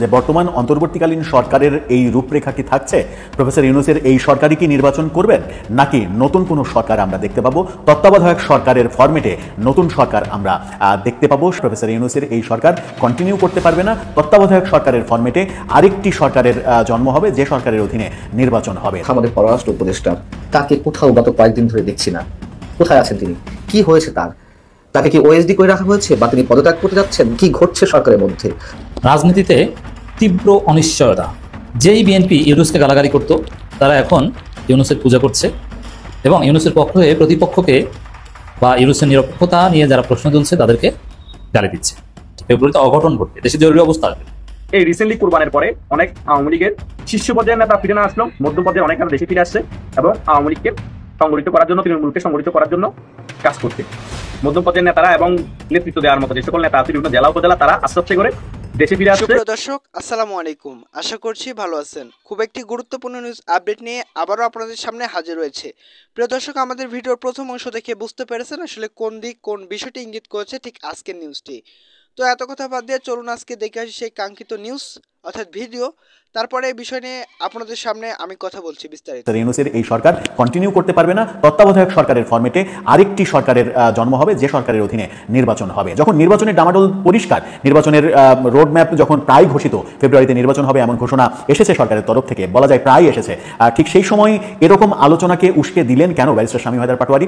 যে বর্তমান অন্তর্বর্তীকালীন সরকারের এই রূপরেখা কি থাকছে? প্রফেসর ইউনূসের এই সরকারই কি নির্বাচন করবেন, নাকি নতুন কোনো সরকার আমরা দেখতে পাবো? তত্ত্বাবধায়ক সরকারের ফরম্যাটে নতুন সরকার আমরা দেখতে পাবো। প্রফেসর ইউনূসের এই সরকার কন্টিনিউ করতে পারবে না, তত্ত্বাবধায়ক সরকারের ফরম্যাটে আরেকটি সরকারের জন্ম হবে, যে সরকারের অধীনে নির্বাচন হবে। আমাদের পররাষ্ট্র উপদেষ্টা, তাকে কোথাও গত কয়েকদিন ধরে দেখছি না। কোথায় আছেন তিনি? কি হয়েছে তার? তাকে কি ওএসডি করে রাখা হয়েছে, বা তিনি পদত্যাগ করতে যাচ্ছেন? কি ঘটছে সরকারের মধ্যে? রাজনীতিতে তীব্র অনিশ্চয়তা। যেই বিএনপি ইউনূসকে গালাগালি করত, তারা এখন ইউনূসের পূজা করছে এবং ইউনূসের পক্ষে প্রতিপক্ষকে বা ইউনূসের নিরপেক্ষতা নিয়ে যারা প্রশ্ন তুলছে তাদেরকে গালি দিচ্ছে। ফেব্রুয়ারিতে অঘটন ঘটবে, দেশে জরুরি অবস্থা আসবে। এই রিসেন্টলি কুরবানের পরে অনেক আওয়ামী লীগের শীর্ষ পর্যায়ের নেতা ফিরে না আসলো, মধ্যম পর্যায়ে অনেক নেতা দেশে ফিরে আসছে এবং আওয়ামী লীগকে সংগঠিত করার জন্য, তৃণমূলকে সংগঠিত করার জন্য কাজ করছে। মধ্যম পর্যায়ের নেতারা এবং নেতৃত্ব দেওয়ার মতো যে সকল নেতা আছে বিভিন্ন জেলা উপজেলা, তারা আস্তে আস্তে করে দেশে ফিরে আসছে। প্রিয় দর্শক, আসসালামু আলাইকুম, আশা করছি ভালো আছেন। খুব একটি গুরুত্বপূর্ণ নিউজ আপডেট নিয়ে আবারও আপনাদের সামনে হাজির হয়েছে। প্রিয় দর্শক, আমাদের ভিডিওর প্রথম অংশ দেখে বুঝতে পেরেছেন আসলে কোন দিক কোন বিষয়টি ইঙ্গিত করেছে ঠিক আজকের নিউজটি। তো এত কথা বাদ দিয়ে চলুন আজকে দেখে আসি সেই কাঙ্ক্ষিত নিউজ অর্থাৎ ভিডিও। তারপরে এই বিষয় নিয়ে আপনাদের সামনে আমি কথা বলছি বিস্তারিত। ইউনূসের এই সরকার কন্টিনিউ করতে পারবে না, তত্ত্বাবধায়ক সরকারের ফরম্যাটে আরেকটি সরকারের জন্ম হবে, যে সরকারের অধীনে নির্বাচন হবে। যখন নির্বাচনের ডামাডোল পরিষ্কার, নির্বাচনের রোডম্যাপ যখন প্রায় ঘোষিত, ফেব্রুয়ারিতে নির্বাচন হবে এমন ঘোষণা এসেছে সরকারের তরফ থেকে, বলা যায় প্রায় এসেছে, ঠিক সেই সময় এরকম আলোচনাকে উস্কে দিলেন কেন ব্যারিস্টার শামীম হায়দার পাটোয়ারী?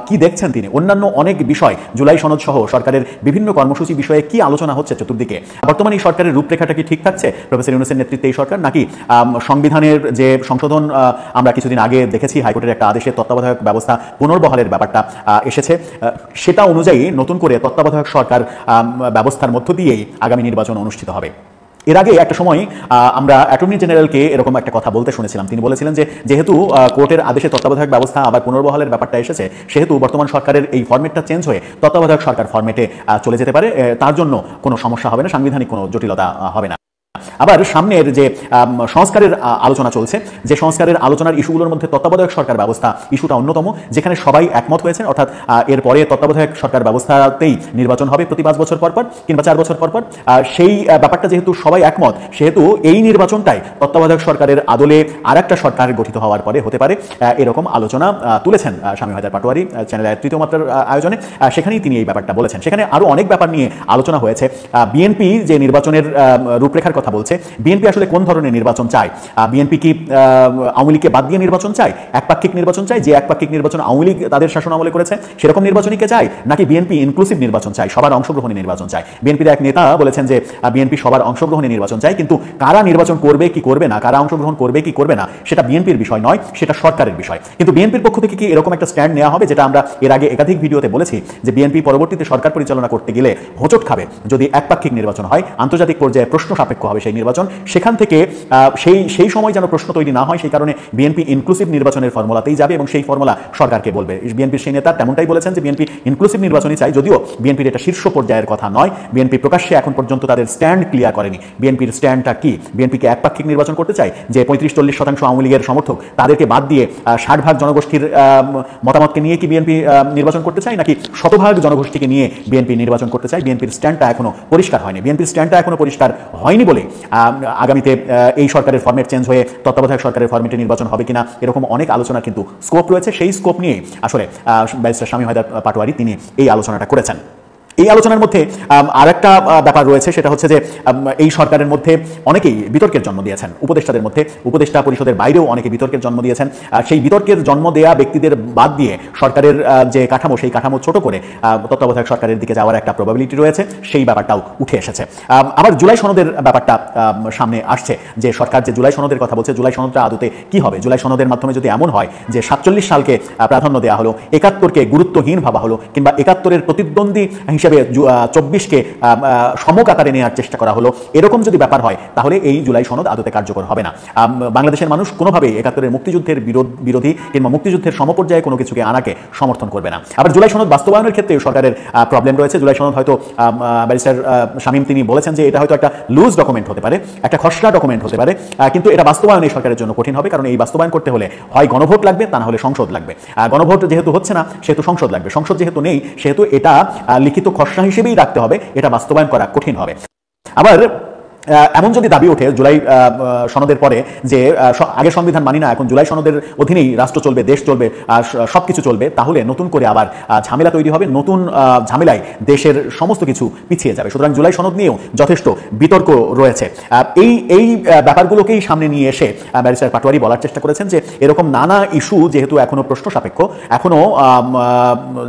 কি দেখছেন তিনি? অন্যান্য অনেক বিষয়, জুলাই সনদ সহ সরকারের বিভিন্ন কর্মসূচি বিষয়ে কি আলোচনা হচ্ছে চতুর্দিকে? বর্তমানে এই সরকারের রূপরেখাটা কি ঠিক থাকছে? প্রফেসর ইউনূসের নেতৃত্বে এই সরকার, নাকি সংবিধানের যে সংশোধন আমরা কিছুদিন আগে দেখেছি, হাইকোর্টের একটা আদেশে তত্ত্বাবধায়ক ব্যবস্থা পুনর্বহালের ব্যাপারটা এসেছে, সেটা অনুযায়ী নতুন করে তত্ত্বাবধায়ক সরকার ব্যবস্থার মধ্য দিয়েই আগামী নির্বাচন অনুষ্ঠিত হবে? এর আগে একটা সময় আমরা অ্যাটর্নি জেনারেলকে এরকম একটা কথা বলতে শুনেছিলাম। তিনি বলেছিলেন যে যেহেতু কোর্টের আদেশে তত্ত্বাবধায়ক ব্যবস্থা আবার পুনর্বহালের ব্যাপারটা এসেছে, সেহেতু বর্তমান সরকারের এই ফরম্যাটটা চেঞ্জ হয়ে তত্ত্বাবধায়ক সরকার ফরম্যাটে চলে যেতে পারে, তার জন্য কোনো সমস্যা হবে না, সাংবিধানিক কোনো জটিলতা হবে না। আবার সামনের যে সংস্কারের আলোচনা চলছে, যে সংস্কারের আলোচনার ইস্যুগুলোর মধ্যে তত্ত্বাবধায়ক সরকার ব্যবস্থা ইস্যুটা অন্যতম, যেখানে সবাই একমত হয়েছেন, অর্থাৎ এরপরে তত্ত্বাবধায়ক সরকার ব্যবস্থাতেই নির্বাচন হবে প্রতি 5 বছর পর পর কিংবা 4 বছর পর পর। সেই ব্যাপারটা যেহেতু সবাই একমত, সেহেতু এই নির্বাচনটাই তত্ত্বাবধায়ক সরকারের আদলে আর একটা সরকার গঠিত হওয়ার পরে হতে পারে, এরকম আলোচনা তুলেছেন শামীম হায়দার পাটোয়ারী চ্যানেলের তৃতীয় মাত্রার আয়োজনে। সেখানেই তিনি এই ব্যাপারটা বলেছেন। সেখানে আরও অনেক ব্যাপার নিয়ে আলোচনা হয়েছে। বিএনপি যে নির্বাচনের রূপরেখার কথা বলছে, বিএনপি আসলে কোন ধরনের নির্বাচন চায়? বিএনপি কি আওয়ামী লীগকে বাদ দিয়ে নির্বাচন চায়, একপাক্ষিক নির্বাচন চায়, যে একপাক্ষিক নির্বাচন আওয়ামী লীগ তাদের শাসন আমলে করেছে সেরকম নির্বাচনই কে চায়, নাকি বিএনপি ইনক্লুসিভ নির্বাচন চায়, সবার অংশগ্রহণী নির্বাচন চায়? বিএনপির এক নেতা বলেছেন যে বিএনপি সবার অংশগ্রহণী নির্বাচন চায়, কিন্তু কারা নির্বাচন করবে কি করবে না, কারা অংশগ্রহণ করবে কি করবে না, সেটা বিএনপির বিষয় নয়, সেটা সরকারের বিষয়। কিন্তু বিএনপির পক্ষ থেকে কি এরকম একটা স্ট্যান্ড নেওয়া হবে, যেটা আমরা এর আগে একাধিক ভিডিওতে বলেছি, যে বিএনপি পরবর্তীতে সরকার পরিচালনা করতে গেলে হোঁচট খাবে যদি একপাক্ষিক নির্বাচন হয়, আন্তর্জাতিক পর্যায়ে প্রশ্ন সাপেক্ষ হবে সেই নির্বাচন, সেখান থেকে সেই সময় যেন প্রশ্ন তৈরি না হয়, সেই কারণে বিএনপি ইনক্লুসিভ নির্বাচনের ফর্মুলাতেই যাবে এবং সেই ফর্মুলা সরকারকে বলবে। বিএনপির সেই নেতা তেমনটাই বলেছেন যে বিএনপি ইনক্লুসিভ নির্বাচনই চাই, যদিও বিএনপির এটা শীর্ষ পর্যায়ের কথা নয়। বিএনপি প্রকাশ্যে এখন পর্যন্ত তাদের স্ট্যান্ড ক্লিয়ার করেনি। বিএনপির স্ট্যান্ডটা কি? বিএনপিকে একপাক্ষিক নির্বাচন করতে চায়, যে 35-40% আওয়ামী লীগের সমর্থক তাদেরকে বাদ দিয়ে 60% জনগোষ্ঠীর মতামতকে নিয়ে কি বিএনপি নির্বাচন করতে চায়, নাকি 100% জনগোষ্ঠীকে নিয়ে বিএনপি নির্বাচন করতে চায়? বিএনপির স্ট্যান্ডটা এখনো পরিষ্কার হয়নি। বিএনপির স্ট্যান্ডটা এখনো পরিষ্কার হয়নি বলে আগামীতে এই সরকারের ফরম্যাট চেঞ্জ হয়ে তত্ত্বাবধায়ক সরকারের ফরম্যাটে নির্বাচন হবে কিনা, এরকম অনেক আলোচনা কিন্তু স্কোপ রয়েছে। সেই স্কোপ নিয়ে আসলে ব্যারিস্টার শামীম হায়দার পাটোয়ারী তিনি এই আলোচনাটা করেছেন। এই আলোচনার মধ্যে আর একটা ব্যাপার রয়েছে, সেটা হচ্ছে যে এই সরকারের মধ্যে অনেকেই বিতর্কের জন্ম দিয়েছেন। উপদেষ্টাদের মধ্যে, উপদেষ্টা পরিষদের বাইরেও অনেকে বিতর্কের জন্ম দিয়েছেন। সেই বিতর্কের জন্ম দেয়া ব্যক্তিদের বাদ দিয়ে সরকারের যে কাঠামো, সেই কাঠামো ছোট করে তত্ত্বাবধায়ক সরকারের দিকে যাওয়ার একটা প্রবাবিলিটি রয়েছে, সেই ব্যাপারটাও উঠে এসেছে। আবার জুলাই সনদের ব্যাপারটা সামনে আসছে, যে সরকার যে জুলাই সনদের কথা বলছে, জুলাই সনদটা আদতে কি হবে? জুলাই সনদের মাধ্যমে যদি এমন হয় যে 47 সালকে প্রাধান্য দেওয়া হলো, 71কে গুরুত্বহীন ভাবা হলো, কিংবা 71-এর প্রতিদ্বন্দ্বী হিসেবে 24কে সমকাতারে নেওয়ার চেষ্টা করা হলো, এরকম যদি ব্যাপার হয়, তাহলে এই জুলাই সনদ আদতে কার্যকর হবে না। বাংলাদেশের মানুষ কোনোভাবেই 71-এর মুক্তিযুদ্ধের বিরোধী কিংবা মুক্তিযুদ্ধের সমপর্যায়ে কোনো কিছুকে আনাকে সমর্থন করবে না। আবার জুলাই সনদ বাস্তবায়নের ক্ষেত্রে সরকারের প্রবলেম রয়েছে। জুলাই সনদ হয়তো ব্যারিস্টার শামীম তিনি বলেছেন যে এটা হয়তো একটা লুজ ডকুমেন্ট হতে পারে, একটা খসড়া ডকুমেন্ট হতে পারে, কিন্তু এটা বাস্তবায়ন এই সরকারের জন্য কঠিন হবে, কারণ এই বাস্তবায়ন করতে হলে হয় গণভোট লাগবে, তা না হলে সংসদ লাগবে। গণভোট যেহেতু হচ্ছে না, সেহেতু সংসদ লাগবে। সংসদ যেহেতু নেই, সেহেতু এটা লিখিত খসড়া হিসেবেই রাখতে হবে, এটা বাস্তবায়ন করা কঠিন হবে। আবার এমন যদি দাবি ওঠে জুলাই সনদের পরে যে আগে সংবিধান মানি না, এখন জুলাই সনদের অধীনেই রাষ্ট্র চলবে, দেশ চলবে, সবকিছু চলবে, তাহলে নতুন করে আবার ঝামেলা তৈরি হবে, নতুন ঝামেলায় দেশের সমস্ত কিছু পিছিয়ে যাবে। সুতরাং জুলাই সনদ নিয়েও যথেষ্ট বিতর্ক রয়েছে। এই ব্যাপারগুলোকেই সামনে নিয়ে এসে ব্যারিস্টার পাটোয়ারি বলার চেষ্টা করেছেন যে এরকম নানা ইস্যু যেহেতু এখনো প্রশ্ন সাপেক্ষ, এখনো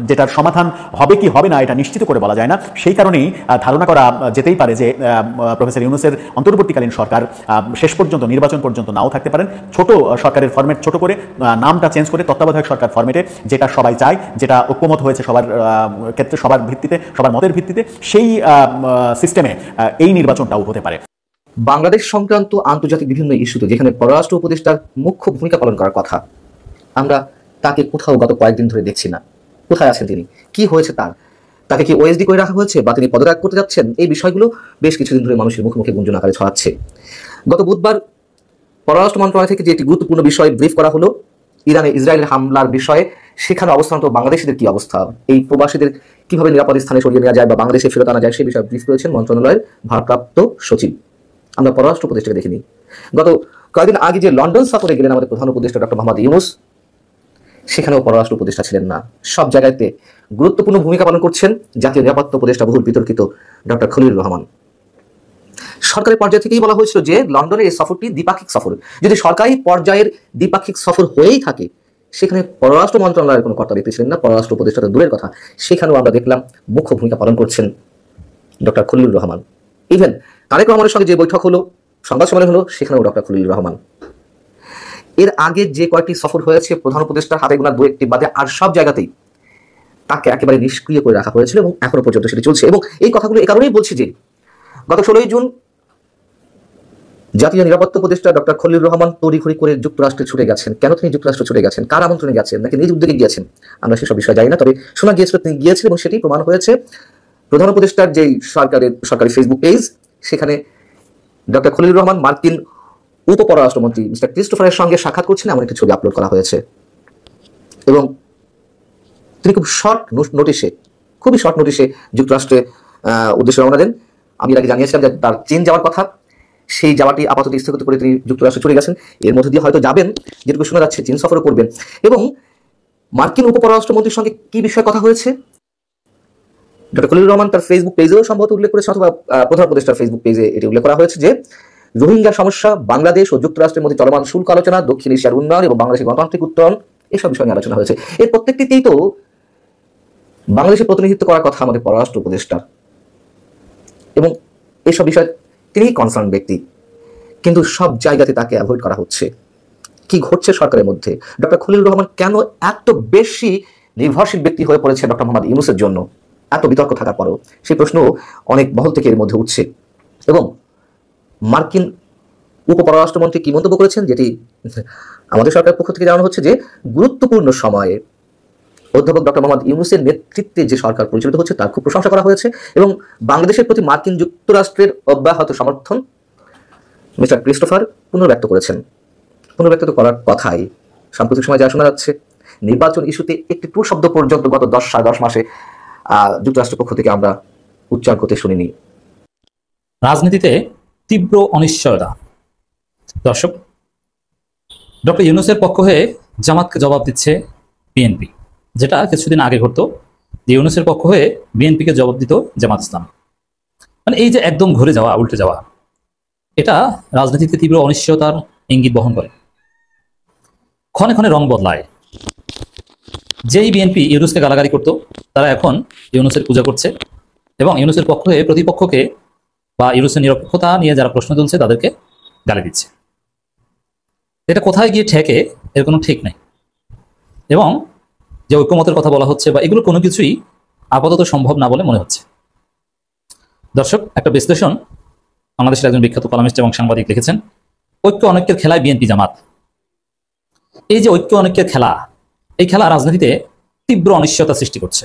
যেটার সমাধান হবে কি হবে না এটা নিশ্চিত করে বলা যায় না, সেই কারণেই ধারণা করা যেতেই পারে যে প্রফেসর ইউনূসের অন্তর্বর্তীকালীন সরকার শেষ পর্যন্ত নির্বাচন পর্যন্ত নাও থাকতে পারেন। ছোট সরকারের ফরম্যাট ছোট করে নামটা চেঞ্জ করে তত্ত্বাবধায়ক সরকার ফরম্যাটে, যেটা সবাই চায়, যেটা ঐক্যমত হয়েছে সবার ক্ষেত্রে, সবার ভিত্তিতে, সবার মতের ভিত্তিতে, সেই সিস্টেমে এই নির্বাচনটাও হতে পারে। বাংলাদেশ সংক্রান্ত আন্তর্জাতিক বিভিন্ন ইস্যুতে যেখানে পররাষ্ট্র উপদেষ্টার মুখ্য ভূমিকা পালন করার কথা, আমরা তাকে কোথাও গত কয়েকদিন ধরে দেখছি না। কোথায় আছেন তিনি? কি হয়েছে তার? তাকে কি ওএসডি করে রাখা হয়েছে বা তিনি পদত্যাগ করতে যাচ্ছেন? এই বিষয়গুলো বেশ কিছুদিন ধরে মানুষের মুখে মুখে গুঞ্জন আকারে ছড়াচ্ছে। গত বুধবার পররাষ্ট্র মন্ত্রণালয় থেকে যে একটি গুরুত্বপূর্ণ বিষয় ব্রিফ করা হলো, ইরানে ইসরায়েলের হামলার বিষয়ে, সেখানে অবস্থানত বাংলাদেশিদের কি অবস্থা, এই প্রবাসীদের কিভাবে নিরাপদ স্থানে সরিয়ে নেওয়া যায় বা বাংলাদেশে ফেরত আনা যায়, সেই বিষয়ে ব্রিফ করেছেন মন্ত্রণালয়ের ভারপ্রাপ্ত সচিব। আমরা পররাষ্ট্র উপদেষ্টাকে দেখিনি। গত কয়েকদিন আগে যে লন্ডন সফরে গেলেন আমাদের প্রধান উপদেষ্টা ডক্টর মোহাম্মদ ইউনূস, সেখানেও পররাষ্ট্র উপদেষ্টা ছিলেন না। সব জায়গাতে গুরুত্বপূর্ণ ভূমিকা পালন করছেন জাতীয় নিরাপত্তা উপদেষ্টা বহুল বিতর্কিত ডক্টর খলিলুর রহমান। সরকারি পর্যায় থেকেই বলা হয়েছিল যে লন্ডনের এই সফরটি দ্বিপাক্ষিক সফর। যদি সরকারি পর্যায়ের দ্বিপাক্ষিক সফর হয়েই থাকে, সেখানে পররাষ্ট্র মন্ত্রণালয়ের কোনো কর্তা ব্যক্তি ছিলেন না, পররাষ্ট্র উপদেষ্টা দূরের কথা, সেখানেও আমরা দেখলাম মুখ্য ভূমিকা পালন করছেন ডক্টর খলিলুর রহমান। ইভেন তারেক রহমানের সঙ্গে যে বৈঠক হলো, সংবাদ সম্মেলন হলো, সেখানেও ডক্টর খলিলুর রহমান। এর আগে যে কয়েকটি সফর হয়েছে প্রধান উপদেষ্টার হাতে গোনা দু একটি বাদে আর সব জায়গাতেই তাকে একেবারে নিষ্ক্রিয় করে রাখা হয়েছিল এবং এখনো পর্যন্ত সেটি চলছে। এবং এই কথাগুলো এই কারণেই বলছি যে গত 16 জুন জাতীয় নিরাপত্তা উপদেষ্টা ডক্টর খলিলুর রহমান তড়িঘড়ি করে যুক্তরাষ্ট্রে ছুটে গেছেন। কেন তিনি যুক্তরাষ্ট্রে ছুটে গেছেন, কার আমন্ত্রণে গেছেন, নাকি নিজ উদ্যোগে গিয়েছেন, আমরা সেসব বিষয় জানি না। তবে শোনা গিয়েছিল তিনি গিয়েছেন এবং সেটি প্রমাণ হয়েছে প্রধান উপদেষ্টার যে সরকারি ফেসবুক পেজ, সেখানে ডক্টর খলিলুর রহমান মার্কিন উপপররাষ্ট্রমন্ত্রী মিস্টার ক্রিস্টোফারের সঙ্গে সাক্ষাৎ করছেন এমন একটি ছবি আপলোড করা হয়েছে। এবং তিনি খুবই শর্ট নোটিশে যুক্তরাষ্ট্রে উদ্দেশ্যে রওনা দেন। আমি এর আগে জানিয়েছিলাম যে তার চীন যাওয়ার কথা, সেই যাওয়াটি আপাতত স্থগিত করে তিনি যুক্তরাষ্ট্রে চলে গেছেন। এর মধ্যে দিয়ে হয়তো যাবেন, যেটুকু শোনা যাচ্ছে চীন সফরও করবেন। এবং মার্কিন উপপররাষ্ট্রমন্ত্রীর সঙ্গে কি বিষয়ে কথা হয়েছে ডক্টর খলিলুর রহমান তার ফেসবুক পেজেও সম্ভবত উল্লেখ করেছে, অথবা প্রধান উপদেষ্টার ফেসবুক পেজে এটি উল্লেখ করা হয়েছে যে রোহিঙ্গা সমস্যা, বাংলাদেশ ও যুক্তরাষ্ট্রের মধ্যে চলমান শুল্ক আলোচনা, দক্ষিণ এশিয়ার উন্নয়ন এবং বাংলাদেশের গণতান্ত্রিক উত্তরণ, এসব বিষয় নিয়ে আলোচনা হয়েছে। এর প্রত্যেকটিতেই তো বাংলাদেশের প্রতিনিধিত্ব করার কথা আমাদের পররাষ্ট্র উপদেষ্টার, এবং এসব বিষয়ে তিনি কনসার্ন ব্যক্তি, কিন্তু সব জায়গাতে তাকে অ্যাভয়েড করা হচ্ছে। কি ঘটছে সরকারের মধ্যে? ডক্টর খলিলুর রহমান কেন এত বেশি নির্ভরশীল ব্যক্তি হয়ে পড়েছে ডক্টর মোহাম্মদ ইউনূসের জন্য, এত বিতর্ক থাকার পরেও? সেই প্রশ্ন অনেক মহল থেকে এর মধ্যে উঠছে। এবং মার্কিন উপপররাষ্ট্রমন্ত্রী কি মন্তব্য করেছেন, যেটি আমাদের সরকারের পক্ষ থেকে জানানো হচ্ছে যে গুরুত্বপূর্ণ সময়ে অধ্যাপক ডক্টর মোহাম্মদ ইউনূসের নেতৃত্বে যে সরকার পরিচালিত হচ্ছে তার খুব প্রশংসা করা হয়েছে এবং বাংলাদেশের প্রতি মার্কিন যুক্তরাষ্ট্রের অব্যাহত সমর্থন মিস্টার ক্রিস্টোফার পুনর্ব্যক্ত করেছেন। পুনর্ব্যক্ত করার কথাই সাম্প্রতিক সময় যা শোনা যাচ্ছে, নির্বাচন ইস্যুতে একটি টু শব্দ পর্যন্ত গত 10 মাসে যুক্তরাষ্ট্রের পক্ষ থেকে আমরা উচ্চারণ করতে শুনিনি। রাজনীতিতে তীব্র অনিশ্চয়তা। দর্শক, ডক্টর ইউনূসের পক্ষ হয়ে জামাতকে জবাব দিচ্ছে বিএনপি, যেটা কিছুদিন আগে ঘটতো যে ইউনূসের পক্ষ হয়ে বিএনপিকে জবাব দিত জামাত ইসলাম। মানে এই যে একদম ঘুরে যাওয়া, উল্টে যাওয়া, এটা রাজনীতিতে তীব্র অনিশ্চয়তার ইঙ্গিত বহন করে। ক্ষণে ক্ষণে রং বদলায়। যেই বিএনপি ইউনূসকে গালাগালি করতো, তারা এখন ইউনূসের পূজা করছে এবং ইউনূসের পক্ষ হয়ে প্রতিপক্ষকে বা ইউনূসের নিরপেক্ষতা নিয়ে যারা প্রশ্ন তুলছে তাদেরকে গালি দিচ্ছে। এটা কোথায় গিয়ে ঠেকে এর কোনো ঠিক নেই। এবং যে ঐক্যমতের কথা বলা হচ্ছে বা এগুলো কোনো কিছুই আপাতত সম্ভব না বলে মনে হচ্ছে। দর্শক, একটা বিশ্লেষণ বাংলাদেশের একজন বিখ্যাত কলামিস্ট এবং সাংবাদিক লিখেছেন, ঐক্য অনৈক্যের খেলায় বিএনপি জামাত। এই যে ঐক্য অনৈক্যের খেলা, এই খেলা রাজনীতিতে তীব্র অনিশ্চয়তা সৃষ্টি করছে।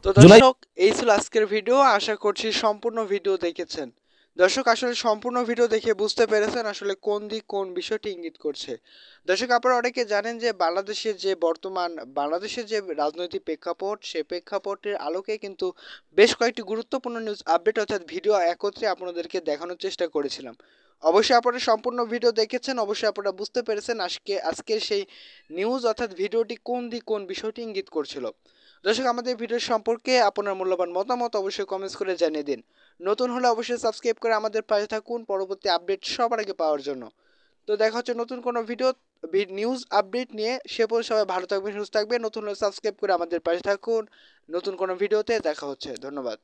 তো দর্শক, এই ছিল আজকের ভিডিও। আশা করছি সম্পূর্ণ ভিডিও দেখেছেন। দর্শক আসলে সম্পূর্ণ ভিডিও দেখে বুঝতে পেরেছেন আসলে কোন দিক কোন বিষয়টি ইঙ্গিত করছে। দর্শক আপনারা অনেকে জানেন যে বাংলাদেশের যে রাজনৈতিক প্রেক্ষাপট সেই প্রেক্ষাপটের আলোকে কিন্তু বেশ কয়েকটি গুরুত্বপূর্ণ নিউজ আপডেট অর্থাৎ ভিডিও একত্রে আপনাদেরকে দেখানোর চেষ্টা করেছিলাম। অবশ্যই আপনারা সম্পূর্ণ ভিডিও দেখেছেন, অবশ্যই আপনারা বুঝতে পেরেছেন আজকের সেই নিউজ অর্থাৎ ভিডিওটি কোন দিক কোন বিষয়টি ইঙ্গিত করছিল। দর্শক আমাদের ভিডিও সম্পর্কে আপনার মূল্যবান মতামত অবশ্যই কমেন্টস করে জানিয়ে দিন। নতুন হলে অবশ্যই সাবস্ক্রাইব করে আমাদের পাশে থাকুন পরবর্তী আপডেট সবার আগে পাওয়ার জন্য। তো দেখা হচ্ছে নতুন কোনো নিউজ আপডেট নিয়ে। সে পর্যন্ত সবাই ভালো থাকবেন, সুস্থ থাকবেন। নতুন হলে সাবস্ক্রাইব করে আমাদের পাশে থাকুন। নতুন কোনো ভিডিওতে দেখা হচ্ছে। ধন্যবাদ।